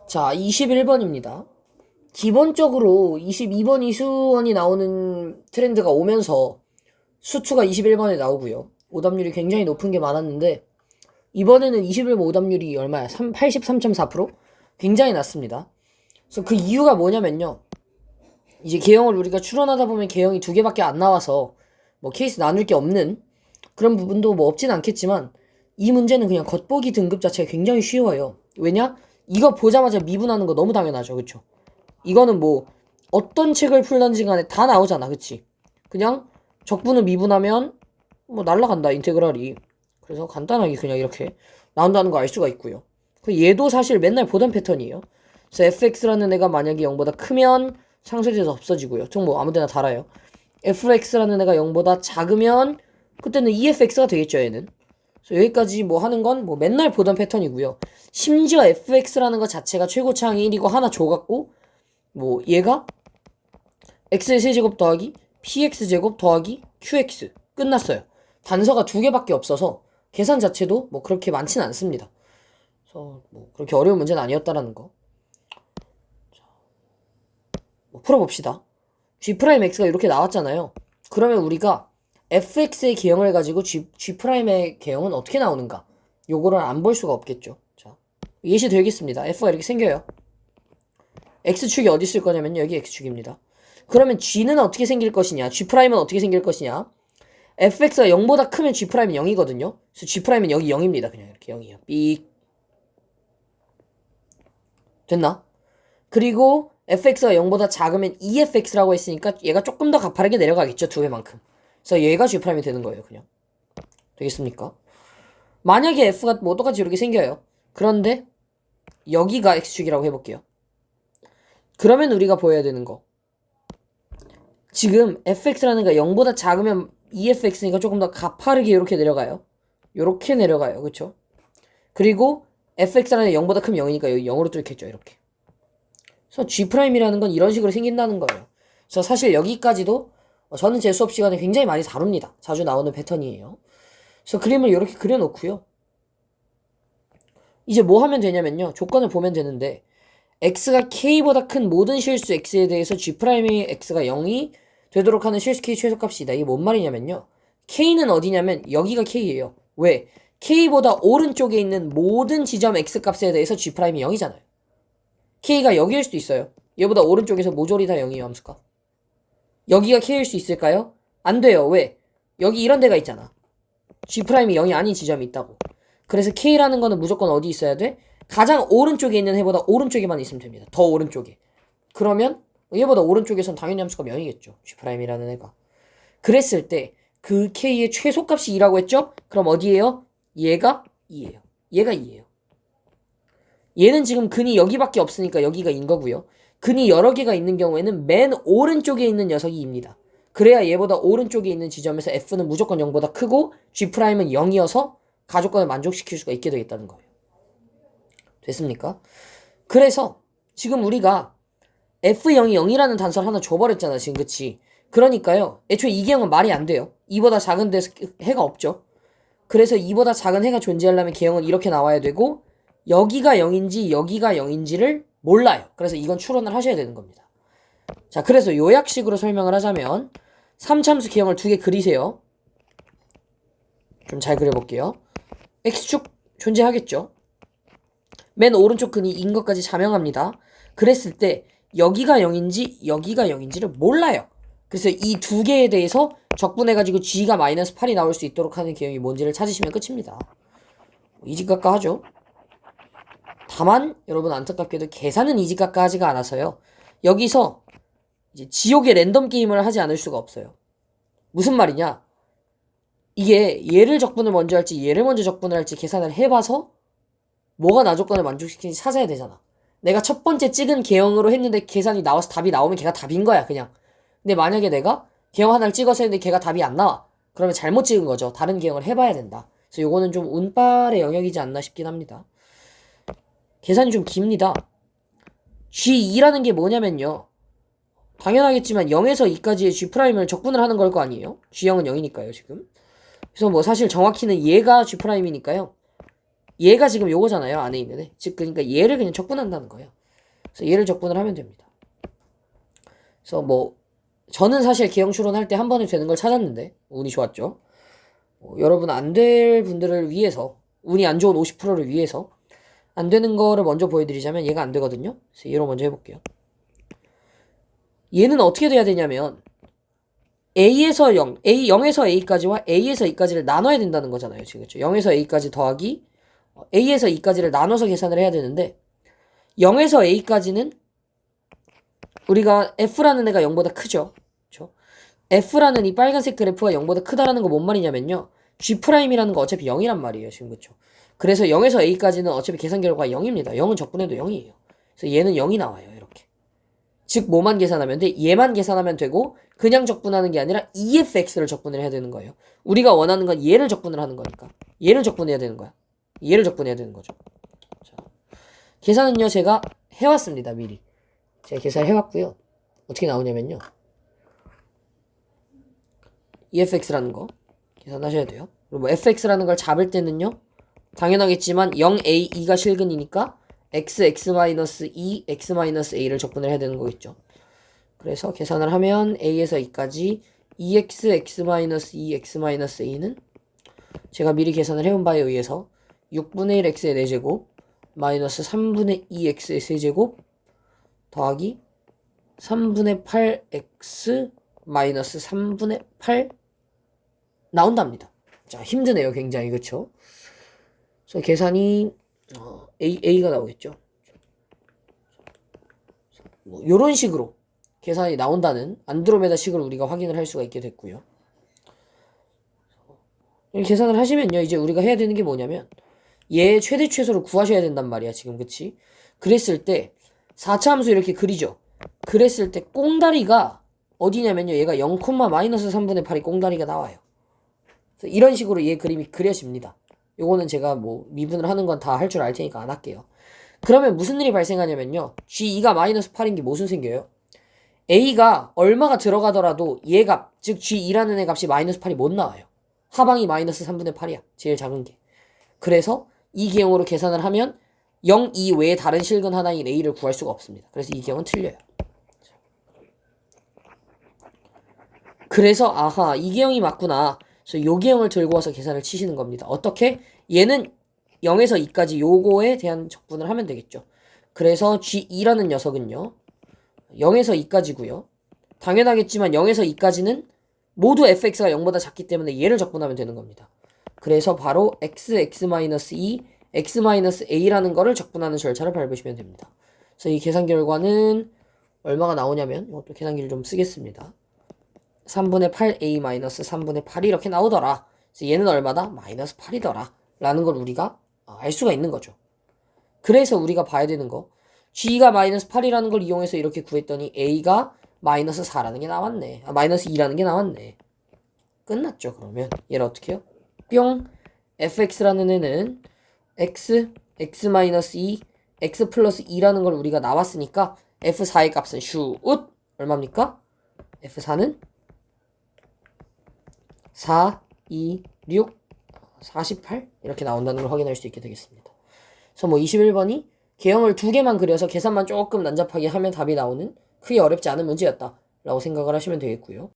자, 21번입니다. 기본적으로 22번 이수원이 나오는 트렌드가 오면서 수투가 21번에 나오고요. 오답률이 굉장히 높은 게 많았는데 이번에는 21번 오답률이 얼마야? 83.4%? 굉장히 낮습니다. 그래서 그 이유가 뭐냐면요. 이제 개형을 우리가 추론하다 보면 개형이 두 개밖에 안 나와서 뭐 케이스 나눌 게 없는 그런 부분도 뭐 없진 않겠지만 이 문제는 그냥 겉보기 등급 자체가 굉장히 쉬워요. 왜냐? 이거 보자마자 미분하는 거 너무 당연하죠. 그쵸? 이거는 뭐 어떤 책을 풀던지 간에 다 나오잖아. 그치? 그냥 적분을 미분하면 뭐 날라간다. 인테그랄이. 그래서 간단하게 그냥 이렇게 나온다는 거 알 수가 있고요. 그 얘도 사실 맨날 보던 패턴이에요. 그래서 fx라는 애가 만약에 0보다 크면 상쇄돼서 없어지고요. 총 뭐 아무데나 달아요. fx라는 애가 0보다 작으면 그때는 efx가 되겠죠. 얘는. 그래서 여기까지 뭐 하는 건 뭐 맨날 보던 패턴이고요. 심지어 fx라는 것 자체가 최고차항이 1이고 하나 줘갖고 뭐 얘가 x의 세제곱 더하기 px제곱 더하기 qx 끝났어요. 단서가 두 개밖에 없어서 계산 자체도 뭐 그렇게 많진 않습니다. 그래서 뭐 그렇게 어려운 문제는 아니었다라는 거. 뭐 풀어봅시다. g'x가 이렇게 나왔잖아요. 그러면 우리가 fx의 개형을 가지고 g'의 개형은 어떻게 나오는가? 요거를 안 볼 수가 없겠죠. 자, 예시 되겠습니다. f가 이렇게 생겨요. x축이 어디 있을 거냐면요. 여기 x축입니다. 그러면 g는 어떻게 생길 것이냐? g'은 어떻게 생길 것이냐? fx가 0보다 크면 g'은 0이거든요. 그래서 g'은 여기 0입니다. 그냥 이렇게 0이에요. 삑. 됐나? 그리고 fx가 0보다 작으면 efx라고 했으니까 얘가 조금 더 가파르게 내려가겠죠. 두 배만큼. 그래서 얘가 g'이 되는 거예요. 그냥. 되겠습니까? 만약에 f가 뭐 똑같이 이렇게 생겨요. 그런데 여기가 x축이라고 해볼게요. 그러면 우리가 보여야 되는 거. 지금 fx라는 거 0보다 작으면 efx니까 조금 더 가파르게 이렇게 내려가요. 이렇게 내려가요. 그쵸? 그리고 fx라는 게 0보다 크면 0이니까 여기 0으로 뚫겠죠. 이렇게. 그래서 g'이라는 건 이런 식으로 생긴다는 거예요. 그래서 사실 여기까지도 저는 제 수업 시간에 굉장히 많이 다룹니다. 자주 나오는 패턴이에요. 그래서 그림을 이렇게 그려놓고요. 이제 뭐 하면 되냐면요. 조건을 보면 되는데 x가 k보다 큰 모든 실수 x에 대해서 g'의 x가 0이 되도록 하는 실수 k 최소값이다. 이게 뭔 말이냐면요. k는 어디냐면 여기가 k예요. 왜? k보다 오른쪽에 있는 모든 지점 x값에 대해서 g'이 0이잖아요. k가 여기일 수도 있어요. 얘보다 오른쪽에서 모조리 다 0이에요. 함수값. 여기가 k일 수 있을까요? 안 돼요. 왜? 여기 이런 데가 있잖아. g'이 0이 아닌 지점이 있다고. 그래서 k라는 거는 무조건 어디 있어야 돼? 가장 오른쪽에 있는 해보다 오른쪽에만 있으면 됩니다. 더 오른쪽에. 그러면 얘보다 오른쪽에선 당연히 함수가 0이겠죠. g'이라는 애가. 그랬을 때 그 k의 최소값이 2라고 했죠? 그럼 어디예요? 얘가 2예요. 얘가 2예요. 얘는 지금 근이 여기밖에 없으니까 여기가 2인 거고요. 근이 여러 개가 있는 경우에는 맨 오른쪽에 있는 녀석이 2입니다. 그래야 얘보다 오른쪽에 있는 지점에서 f는 무조건 0보다 크고 g'은 0이어서 가조건을 만족시킬 수가 있게 되겠다는 거예요. 됐습니까? 그래서 지금 우리가 f0이 0이라는 단서를 하나 줘버렸잖아. 지금 그치? 그러니까요. 애초에 이 개형은 말이 안 돼요. 2보다 작은 데서 해가 없죠. 그래서 2보다 작은 해가 존재하려면 개형은 이렇게 나와야 되고 여기가 0인지 여기가 0인지를 몰라요. 그래서 이건 추론을 하셔야 되는 겁니다. 자, 그래서 요약식으로 설명을 하자면 3참수 개형을 두 개 그리세요. 좀 잘 그려볼게요. x축 존재하겠죠. 맨 오른쪽 근이 인 것까지 자명합니다. 그랬을 때 여기가 0인지 여기가 0인지를 몰라요. 그래서 이 두 개에 대해서 적분해가지고 g가 마이너스 8이 나올 수 있도록 하는 개형이 뭔지를 찾으시면 끝입니다. 이지각가 하죠. 다만 여러분 안타깝게도 계산은 이지각가 하지가 않아서요. 여기서 이제 지옥의 랜덤 게임을 하지 않을 수가 없어요. 무슨 말이냐? 이게 얘를 적분을 먼저 할지 얘를 먼저 적분을 할지 계산을 해봐서 뭐가 나 조건을 만족시키는지 찾아야 되잖아. 내가 첫 번째 찍은 개형으로 했는데 계산이 나와서 답이 나오면 걔가 답인 거야 그냥. 근데 만약에 내가 개형 하나를 찍어서 했는데 걔가 답이 안 나와. 그러면 잘못 찍은 거죠. 다른 개형을 해봐야 된다. 그래서 요거는 좀 운빨의 영역이지 않나 싶긴 합니다. 계산이 좀 깁니다. G2라는 게 뭐냐면요. 당연하겠지만 0에서 2까지의 G'을 적분을 하는 걸 거 아니에요? G형은 0이니까요 지금. 그래서 뭐 사실 정확히는 얘가 G'이니까요. 얘가 지금 요거잖아요. 안에 있는 애. 즉 그러니까 얘를 그냥 적분한다는 거예요. 그래서 얘를 적분을 하면 됩니다. 그래서 뭐 저는 사실 기형 추론할 때 한 번에 되는 걸 찾았는데 운이 좋았죠. 여러분 안 될 분들을 위해서 운이 안 좋은 50%를 위해서 안 되는 거를 먼저 보여드리자면 얘가 안 되거든요. 그래서 얘로 먼저 해볼게요. 얘는 어떻게 돼야 되냐면 A에서 0, A0에서 A까지와 A에서 E까지를 나눠야 된다는 거잖아요. 지금 그렇죠? 0에서 A까지 더하기 A에서 E까지를 나눠서 계산을 해야 되는데 0에서 A까지는 우리가 F라는 애가 0보다 크죠. 그렇죠? F라는 이 빨간색 그래프가 0보다 크다라는 거 뭔 말이냐면요. G'이라는 거 어차피 0이란 말이에요. 지금 그렇죠? 그래서 0에서 A까지는 어차피 계산 결과가 0입니다. 0은 적분해도 0이에요. 그래서 얘는 0이 나와요. 이렇게. 즉 뭐만 계산하면 돼? 얘만 계산하면 되고 그냥 적분하는 게 아니라 EFX를 적분을 해야 되는 거예요. 우리가 원하는 건 얘를 적분을 하는 거니까 얘를 적분해야 되는 거야. 얘를 적분해야 되는 거죠. 자, 계산은요 제가 해왔습니다. 미리 제가 계산을 해왔고요. 어떻게 나오냐면요. EFX라는 거 계산하셔야 돼요. 그리고 뭐 FX라는 걸 잡을 때는요. 당연하겠지만 0A2가 실근이니까 x-2, x-a를 적분을 해야 되는 거겠죠. 그래서 계산을 하면 a에서 2까지 2x, x-2, x-a는 제가 미리 계산을 해온 바에 의해서 6분의 1 x의 4제곱 마이너스 3분의 2 x의 세제곱 더하기 3분의 8 x 마이너스 3분의 8 나온답니다. 자, 힘드네요. 굉장히. 그쵸? 그래서 계산이 A가 나오겠죠. 뭐 요런 식으로 계산이 나온다는 안드로메다 식을 우리가 확인을 할 수가 있게 됐고요. 계산을 하시면요. 이제 우리가 해야 되는 게 뭐냐면 얘 최대 최소를 구하셔야 된단 말이야. 지금 그치? 그랬을 때 4차 함수 이렇게 그리죠. 그랬을 때 꽁다리가 어디냐면요. 얘가 0, 마이너스 3분의 8이 꽁다리가 나와요. 그래서 이런 식으로 얘 그림이 그려집니다. 요거는 제가 뭐 미분을 하는 건 다 할 줄 알 테니까 안 할게요. 그러면 무슨 일이 발생하냐면요. G2가 마이너스 8인 게 무슨 생겨요? A가 얼마가 들어가더라도 얘 값, 즉 G2라는 애 값이 마이너스 8이 못 나와요. 하방이 마이너스 3분의 8이야. 제일 작은 게. 그래서 이 기형으로 계산을 하면 0, 2 외에 다른 실근 하나인 A를 구할 수가 없습니다. 그래서 이 기형은 틀려요. 그래서 아하, 이 기형이 맞구나. 그래서 요 기형을 들고 와서 계산을 치시는 겁니다. 어떻게? 얘는 0에서 2까지 요거에 대한 적분을 하면 되겠죠. 그래서 G2라는 녀석은요. 0에서 2까지고요. 당연하겠지만 0에서 2까지는 모두 fx가 0보다 작기 때문에 얘를 적분하면 되는 겁니다. 그래서 바로 x-2, x-a라는 거를 적분하는 절차를 밟으시면 됩니다. 그래서 이 계산 결과는 얼마가 나오냐면 이것도 계산기를 좀 쓰겠습니다. 3분의 8a 마이너스 3분의 8이 이렇게 나오더라. 그래서 얘는 얼마다? 마이너스 8이더라. 라는 걸 우리가 알 수가 있는 거죠. 그래서 우리가 봐야 되는 거 g가 마이너스 8이라는 걸 이용해서 이렇게 구했더니 a가 마이너스 4라는 게 나왔네. 마이너스 2라는 게 나왔네. 끝났죠. 그러면 얘를 어떻게 해요? 뿅 fx라는 애는 x, x-2, x 플러스 2라는 걸 우리가 나왔으니까 f4의 값은 슛 얼마입니까? f4는 4, 2, 6, 48 이렇게 나온다는 걸 확인할 수 있게 되겠습니다. 그래서 뭐 21번이 개형을 2개만 그려서 계산만 조금 난잡하게 하면 답이 나오는 크게 어렵지 않은 문제였다 라고 생각을 하시면 되겠고요.